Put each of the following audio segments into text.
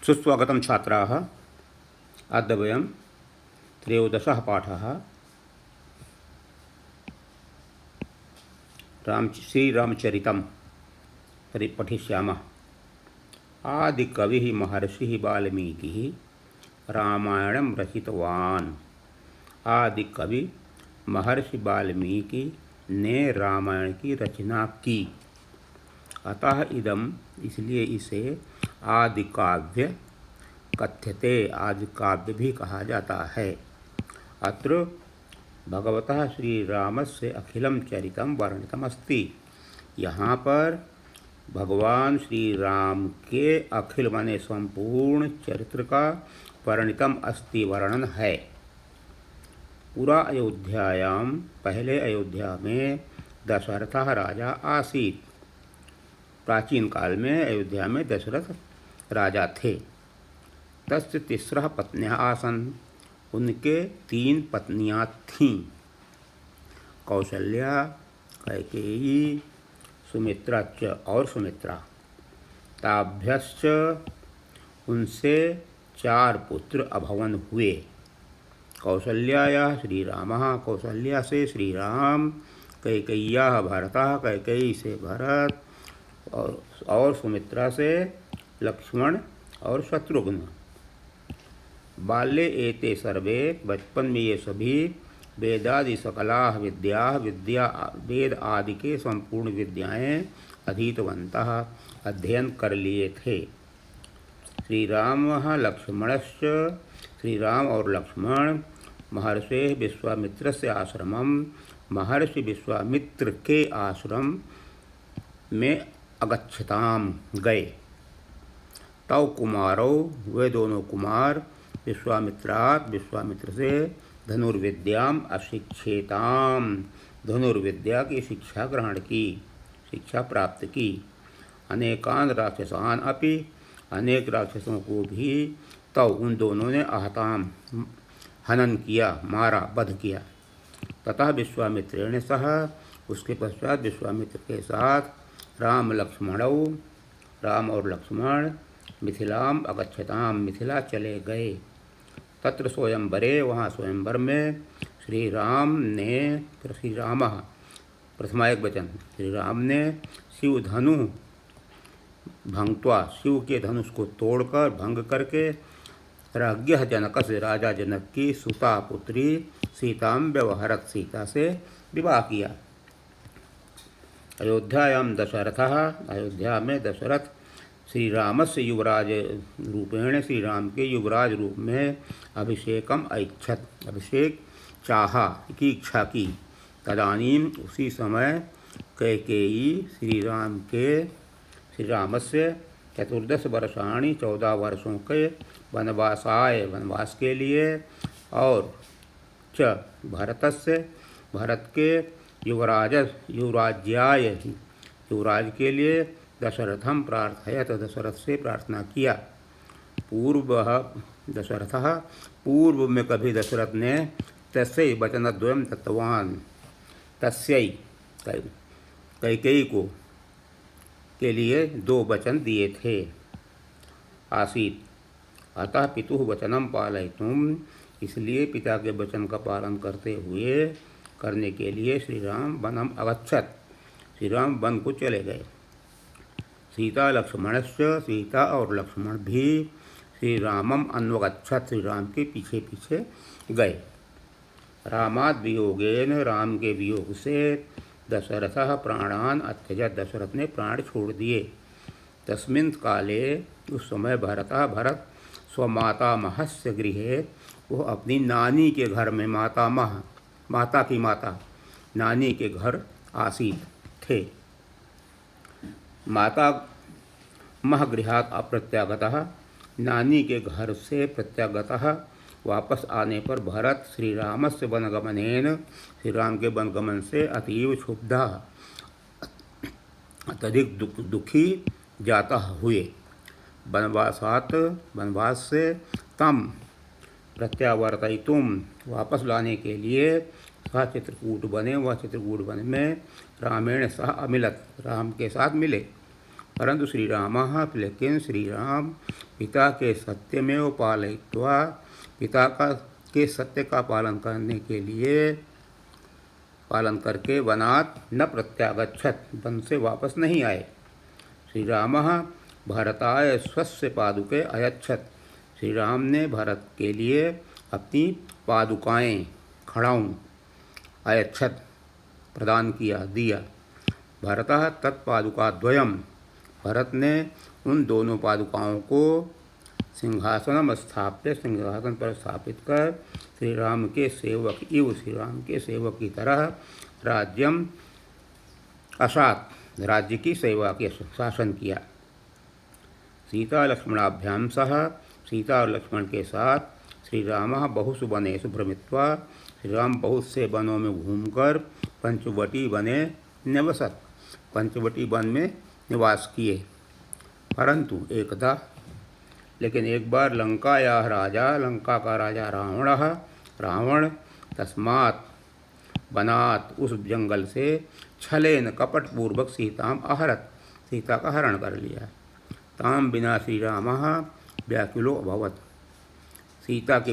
सुस्वागतं छात्राः। अद्य वयं त्रयोदशः पाठः श्रीरामचरितं पठिष्यामः। आदिकविः महर्षिः वाल्मीकिः रामायणं रचितवान्। आदिकवि महर्षि वाल्मीकि ने रामायण की रचना की, अतः इदम इसलिए इसे आदि काव्य कथ्यते, आदि काव्य भी कहा जाता है। अत्र भगवतः श्री रामस्य अखिलम चरितम वर्णितमस्ति। यहाँ पर भगवान श्री राम के अखिल माने संपूर्ण चरित्र का वर्णितम अस्ति, वर्णन है। पुरा अयोध्यायाम, पहले अयोध्या में दशरथः राजा आसीत्। प्राचीन काल में अयोध्या में दशरथ राजा थे। तस्य तिस्रः पत्न्यः आसन्, उनके 3 पत्नियां थीं। कौसल्या, कैकेयी, सुमित्रा च और सुमित्रा। ताभ्यश्च उनसे 4 पुत्र अभवन हुए। कौसल्यायाः श्रीरामः, कौसल्या से श्री राम। कैकेय्याः भरतः, कैकेयी से भरत और सुमित्रा से लक्ष्मण और शत्रुघ्न। बाल्ये एते सर्वे, बचपन में ये सभी वेदादि सकलाः वेद आदि के संपूर्ण विद्याएं अधीतवन्तः, अध्ययन कर लिए थे। श्री राम लक्ष्मणश्च, श्री राम और लक्ष्मण महर्षेः विश्वामित्रस्य आश्रमं, महर्षि विश्वामित्र के आश्रम में अगच्छताम गए। तौ कुमारौ, वे दोनों कुमार विश्वामित्रात्, विश्वामित्र से धनुर्विद्याम अशिक्षेताम, धनुर्विद्या की शिक्षा ग्रहण की, शिक्षा प्राप्त की। अनेकान राक्षसान् अपि, अनेक राक्षसों को भी तौ उन दोनों ने आहताम, हनन किया, मारा, वध किया। ततः विश्वामित्रेण सह, उसके पश्चात विश्वामित्र के साथ राम लक्ष्मणौ, राम और लक्ष्मण मिथिलाम अगच्छताम, मिथिला चले गए। तत्र स्वयंवरे, वहाँ स्वयंवर में श्री राम ने, श्री रामः प्रथमा एक वचन, श्री राम ने शिव धनु भंक्त्वा, शिव के धनुष को तोड़कर, भंग करके राज्ञः जनक से, राजा जनक की सुता पुत्री सीताम व्यवहरत, सीता से विवाह किया। अयोध्यायां दशरथः, अयोध्या में दशरथ श्री रामस्य युवराज रूपेण, श्री राम के युवराज रूप में अभिषेकम ऐच्छत, अभिषेक चाहा, की इच्छा की। तदानीम, उसी समय कैकेयी श्री रामस्य 14 वर्षाणि, 14 वर्षों के वनवासाय, वनवास के लिए, और च भरतस्य, भरत के युवराज्याय, युवराज के लिए दशरथम प्रार्थयत, दशरथ से प्रार्थना किया। पूर्व दशरथः, पूर्व में कभी दशरथ ने तस्यै वचनद्वयं दत्तवान्, तस्यै कैकेयी को के लिए 2 वचन दिए थे। आसीत, अतः पितुः वचनम पालयितुम, इसलिए पिता के वचन का पालन करने के लिए श्री राम वनम अगच्छत, श्री राम वन को चले गए। सीता लक्ष्मणश्च, सीता और लक्ष्मण भी श्री रामम अन्वगच्छत, श्री राम के पीछे पीछे गए। रामाद् वियोगेन, राम के वियोग से दशरथः प्राणान अत्यजत, दशरथ ने प्राण छोड़ दिए। तस्मिन् काले, उस समय भरत स्वमातामहस्य गृहे, वो अपनी नानी के घर में, माता की माता, नानी के घर आसीत थे। माता महगृहात् अप्रत्यागतः, नानी के घर से प्रत्यागतः वापस आने पर भरत श्री रामस्य वनगमनेन, श्री राम के वनगमन से अतीव क्षुब्धः, अत्यधिक दुखी जाता हुए। वनवास से तम प्रत्यावर्तयितुम, वापस लाने के लिए सह चित्रकूट बने, वह चित्रकूट वन में रामेण सह अमिलत, राम के साथ मिले। परंतु श्रीरामः लेकिन श्रीराम पिता के सत्यमेव पालयित्वा पिता का के सत्य का पालन करने के लिए पालन करके वनात् न प्रत्यागच्छत वन से वापस नहीं आए। श्रीरामः भरताय स्वस्य पादुके अयच्छत श्री राम ने भरत के लिए अपनी पादुकाएँ खड़ाऊँ अयच्छत प्रदान किया दिया। भरतः तत्पादुकाद्वयम् भरत ने उन दोनों पादुकाओं को सिंहासनम स्थाप्य सिंहासन पर स्थापित कर श्री राम के सेवक इव श्री राम के सेवक की तरह राज्यम अशात राज्य की सेवा के शासन किया। सीता लक्ष्मणाभ्याम सह सीता और लक्ष्मण के साथ श्री राम बहुषु वनेषु भ्रमित्वा श्री राम बहुत से वनों में घूमकर पंचवटी वने निवसत पंचवटी वन में निवास किए। परंतु एकदा लेकिन एक बार लंकायाः राजा लंका का राजा रावण तस्मात् वनात् उस जंगल से छलेन कपटपूर्वक सीताम आहरत सीता का हरण कर लिया। ताम बिना श्री रामः व्याकुलो अभवत सीता के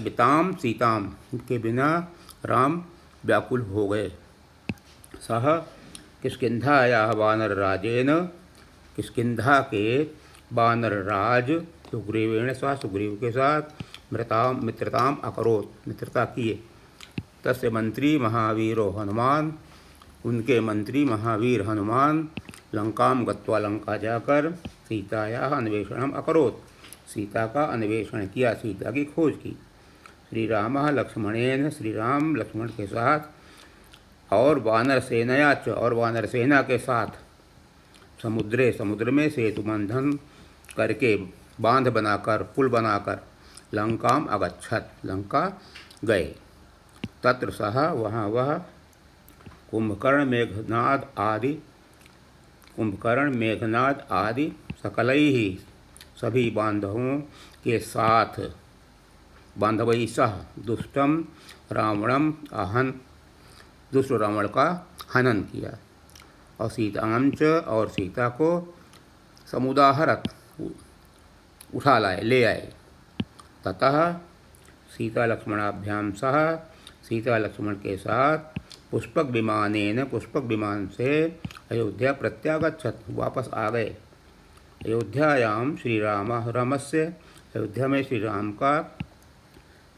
बिना राम व्याकुल हो गए। सह किष्किंधायाः वानरराजेन किष्किंधा के वानरराज सुग्रीवेण सह सुग्रीव के साथ मित्रताम अकरोत मित्रता किए। तस्य मंत्री महावीरो हनुमान उनके मंत्री महावीर हनुमान लंकाम गत्वा लंका जाकर सीतायाः अन्वेषणम अकरोत सीता का अन्वेषण किया सीता की खोज की। श्री रामः लक्ष्मणेन श्री राम लक्ष्मण के साथ और वानर सेना के साथ समुद्र में सेतु बंधन करके बांध बनाकर पुल बनाकर लंकाम अगच्छत लंका गए। तत्र सह वहाँ वह कुंभकर्ण मेघनाद आदि सकलैहि सभी बांधवों के साथ बांधवई सह दुष्टम रावणम आहन दुष्ट रावण का हनन किया। और सीतांच और सीता को समुदाहरत उठा ले आए। ततः सीता लक्ष्मणाभ्याम सह सीता लक्ष्मण के साथ पुष्पक विमान से अयोध्या प्रत्यागच्छत वापस आ गए। अयोध्यायाम श्री रामस्य अयोध्या में श्री राम का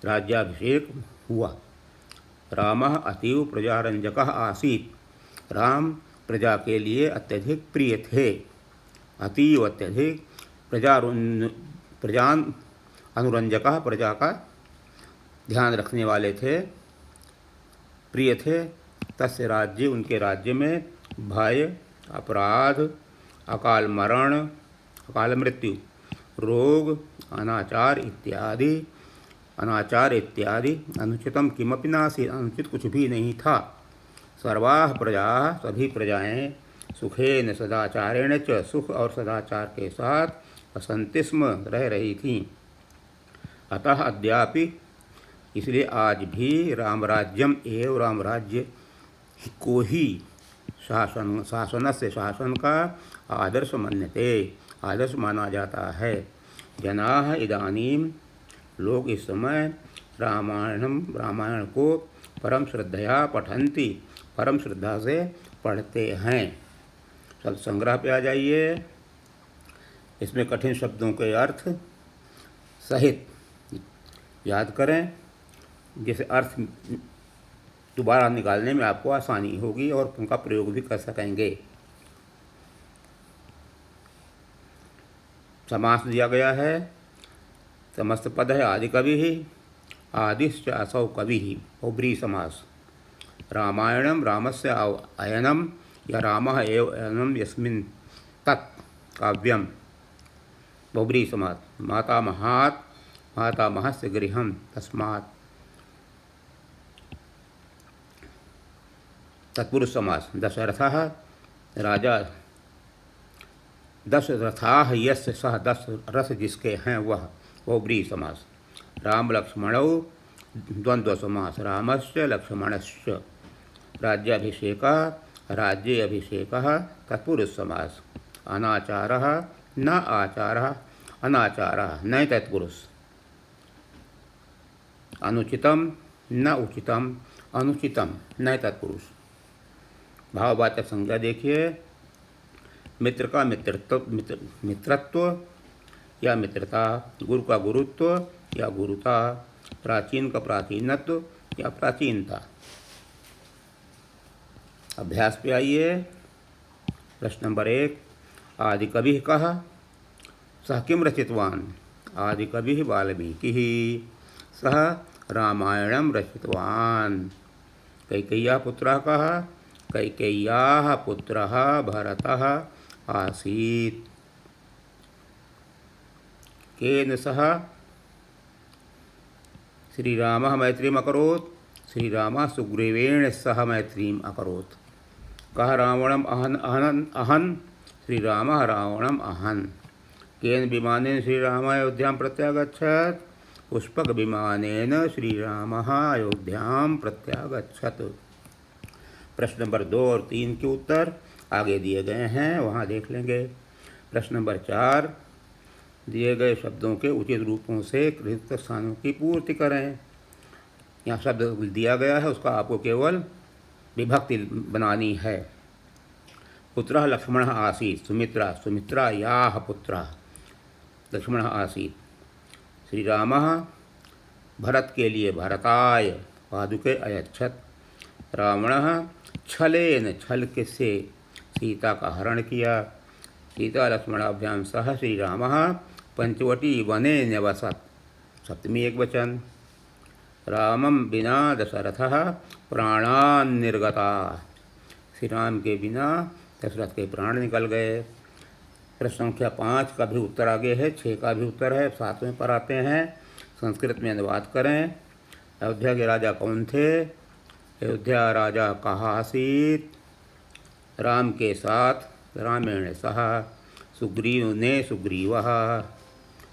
राज्याभिषेक हुआ। रामः अतीव प्रजारंजकः आसीत् राम प्रजा के लिए अत्यधिक प्रिय थे। अत्यधिक प्रजान अनुरंजकः प्रजा का ध्यान रखने वाले थे प्रिय थे। तस्य राज्य उनके राज्य में भय अपराध अकाल मृत्यु रोग अनाचार इत्यादि अनुचितम किमपि नासीत् अनुचित कुछ भी नहीं था। सर्वाः प्रजाः सभी प्रजाएं सुखेन सदाचारेण च सुख और सदाचार के साथ वसन्ति स्म रह रही थीं। अतः अद्यापि इसलिए आज भी राम राज्य को ही शासन का आदर्श माना जाता है। जनाः इदानीं लोग इस समय रामायण को परम श्रद्धया पठन्ति परम श्रद्धा से पढ़ते हैं। चल संग्रह पे आ जाइए। इसमें कठिन शब्दों के अर्थ सहित याद करें जिससे अर्थ दोबारा निकालने में आपको आसानी होगी और उनका प्रयोग भी कर सकेंगे। समास दिया गया है। समस्त पद है आदि कवि ही आदिश्च असौ कवि ही बहुब्रीहि समास। रामायणम रामस्य अयनम या रामः एव अयनम यस्मिन् तत् काव्यम बहुब्रीहि समास। मातामहस्य गृहं तस्मात् तत्पुरुष समास। दशरथः राजा दशरथाः यस्य सह दस रथ जिसके हैं वह बहुब्रीहि समास। राम लक्ष्मणौ द्वंद्व समास। रामस्य लक्ष्मणस्य राज्याभिषेकः तत्पुरुष समास। अनाचारः न आचारः अनाचारः न तत्पुरुष। अनुचितम न उचितम अनुचितम न तत्पुरुष। भाववाचक संज्ञा देखिए। मित्र का मित्रत्व या मित्रता, गुरु का गुरुत्व या गुरुता, प्राचीन का प्राचीनत्व या प्राचीनता। अभ्यास पे आइए। प्रश्न नंबर 1, आदिकविः कः? सः किं रचितवान्? आदिकविः वाल्मीकिः। सः रामायणं रचितवान्। कैकेय्याः पुत्रः कः? कैकेय्याः पुत्रः भरतः आसीत्। केन सह? श्रीरामः मैत्रीम् अकरोत्। श्रीरामः सुग्रीवेण सह मैत्रीम् अकरोत्। कः रावणम् अहन्? श्रीरामः रावणम् अहन्। केन विमानेन श्रीरामः अयोध्यां प्रत्यागच्छत्? पुष्पक विमानेन श्रीरामः अयोध्यां प्रत्यागच्छत्। प्रश्न नंबर 2 और 3 के उत्तर आगे दिए गए हैं, वहाँ देख लेंगे। प्रश्न नंबर 4, दिए गए शब्दों के उचित रूपों से रिक्त स्थानों की पूर्ति करें। यहाँ शब्द दिया गया है, उसका आपको केवल विभक्ति बनानी है। पुत्रः लक्ष्मणः आसीत्। सुमित्रा सुमित्रायाः पुत्रः लक्ष्मणः आसीत्। श्रीरामः भरत के लिए भरताय पादुके अयच्छत्। रावणः छलेन छल के से सीता का हरण किया। सीता लक्ष्मणाभ्यां सह श्रीरामः पंचवटी वने न्यवसत्। सप्तमी एकवचन। रामं विना दशरथः प्राणान् निर्गता। श्री राम के बिना दशरथ के प्राण निकल गए। प्रश्न संख्या 5 का भी उत्तर आगे है, 6 का भी उत्तर है। 7वें पर आते हैं। संस्कृत में अनुवाद करें। अयोध्या के राजा कौन थे? अयोध्या राजा कः आसीत्? राम के साथ रामेण सह। सुग्रीव ने सुग्रीवः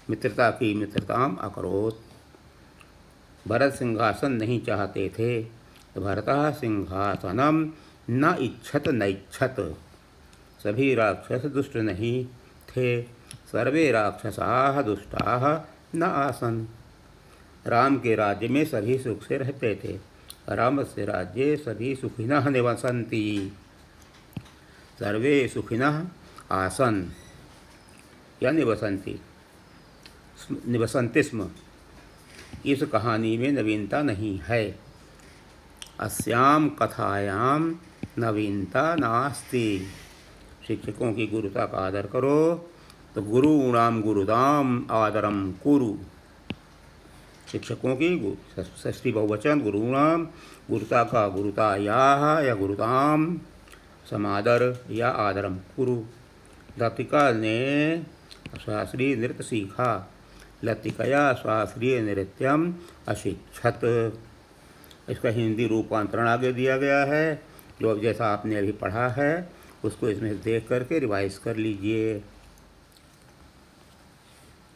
मित्रता की मित्रताम अकरोत्। भरत सिंहासन नहीं चाहते थे। भरतः सिंहासनम न इच्छत नैच्छत। सभी राक्षस दुष्ट नहीं थे। सर्वे राक्षसाः दुष्टाः न आसन्। राम के राज्य में सभी सुख से रहते थे। रामस्य राज्ये सभी सुखिनः निवसन्ति। सर्वे सुखिनः आसन् या निवसन्ति स्म। इस कहानी में नवीनता नहीं है। अस्याम कथायां नवीनता नास्ति। शिक्षकों की गुरुता का आदर करो। तो गुरूणाम गुरुदाम आदरम कुरु। शिक्षकों की षष्ठी बहुवचन गुरूणाम, गुरुता का गुरुतायाः या गुरुताम, समादर या आदरम कुरु। लतिका ने शास्त्रीय नृत्य सीखा। लतिकया शास्त्रीय नृत्यम अशिक्षत। इसका हिंदी रूपांतरण आगे दिया गया है, जो अब जैसा आपने अभी पढ़ा है उसको इसमें देख करके रिवाइज कर लीजिए।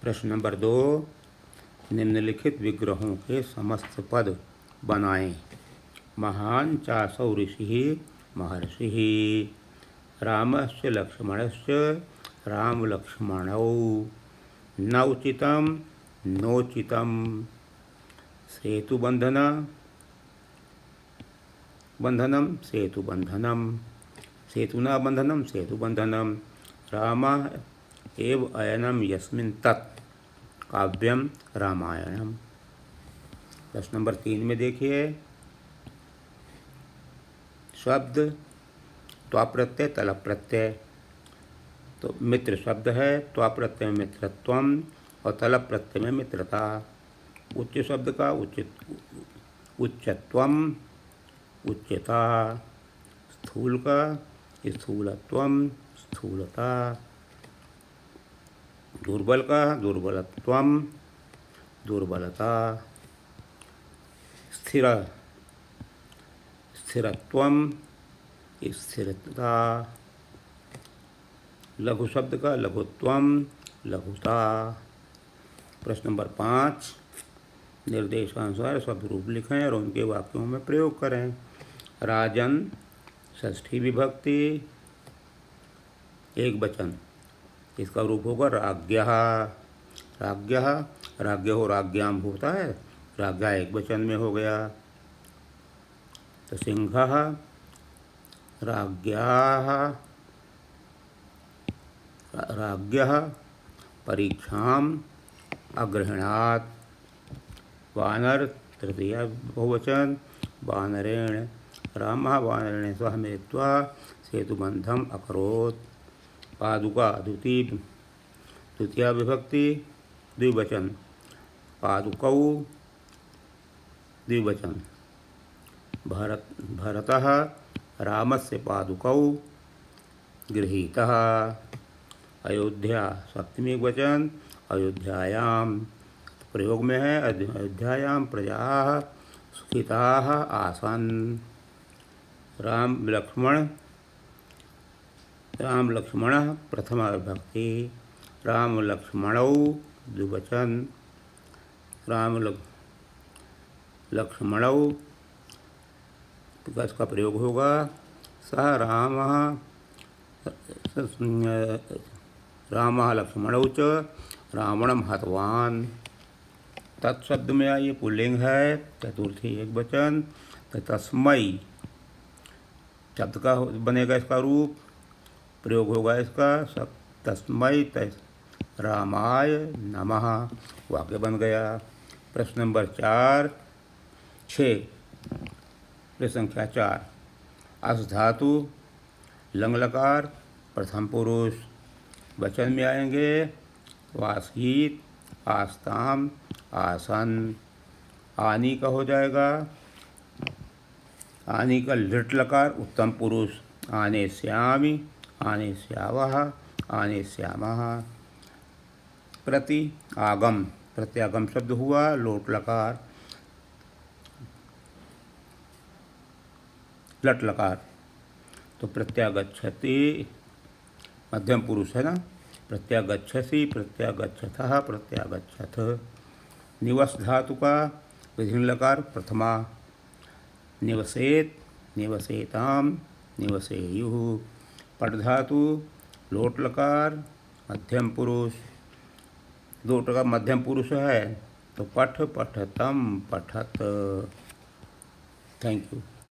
प्रश्न नंबर 2, निम्नलिखित विग्रहों के समस्त पद बनाएं। महान चासौ ऋषिः महर्षिः। रामस्य लक्ष्मणस्य राम लक्ष्मणौ। न उचितं नोचितं। सेतुबन्धनं सेतुबन्धनं। सेतुना बन्धनं सेतुबन्धनं। रामः एव अयनं यस्मिन् तत् काव्यं रामायणम्। प्रश्न नंबर 3 में देखिए। शब्द त्वा प्रत्यय तलप प्रत्यय। तो मित्र शब्द है, त्वा प्रत्यय में मित्रत्वम और तलप प्रत्यय में मित्रता। उच्च शब्द का उच्चत्वम उच्चता। स्थूल का स्थूलत्वम स्थूलता। दुर्बल का दुर्बलत्वम दुर्बलता। स्थिर स्थिरत्वम स्थिरता। लघु शब्द का लघुत्वम लघुता। प्रश्न नंबर 5, निर्देशानुसार शब्द रूप लिखें और उनके वाक्यों में प्रयोग करें। राजन षष्ठी विभक्ति एक वचन इसका रूप होगा राज्ञः। राज्ञः, राज्ञ हो राज्ञाम होता है, राज्ञा एक वचन में हो गया। तो सिंहः राज्ञाः राज्ञः परीक्षाम् अगृह्णात्। वानर तृतीय बहुवचन, वानरेण। रामः वानरेण सह मिलित्वा सेतुबन्धम् अकरोत्। पादुका द्वितीया विभक्ति द्विवचन, पादुकौ द्विवचन। भरतः रामस्य पादुकौ गृहीतः। अयोध्या सप्तमी वचन, अयोध्यायां प्रयोग में है। अयोध्यायां प्रजाः सुखिताः आसन्। राम लक्ष्मणः प्रथमा विभक्ति, राम लक्ष्मणौ द्विवचन। लक्ष्मणौ इसका प्रयोग होगा सः रामः लक्ष्मणौ च रावणं हतवान्। तत्शब्द में आइए पुल्लिंग है, चतुर्थी एक वचन। तो तस्मै शब्द का बनेगा इसका रूप, प्रयोग होगा इसका तस्मै रामाय नमः। वाक्य बन गया। प्रश्न नंबर 6 संख्या 4। अस धातु लंग लकार प्रथम पुरुष वचन में आएंगे। वासीत, आस्ताम, आसन। आनी का हो जाएगा, आनी का लिट लकार उत्तम पुरुष, आने श्यामी, आने श्यावः, आने श्यामः। प्रति आगम प्रत्यागम शब्द हुआ लोट लकार, लट लकार। तो प्रत्यागच्छति मध्यम पुरुष है ना, प्रत्यागच्छसि, प्रत्यागच्छतः, प्रत्यागच्छथ। निवस धातु का विधिन लकार प्रथमा, निवसेत, निवसेताम, निवसेयुः। पट धातु लोट लकार मध्यम पुरुष, लोट का मध्यम पुरुष है तो पठ, पठतम, पठत। Thank you.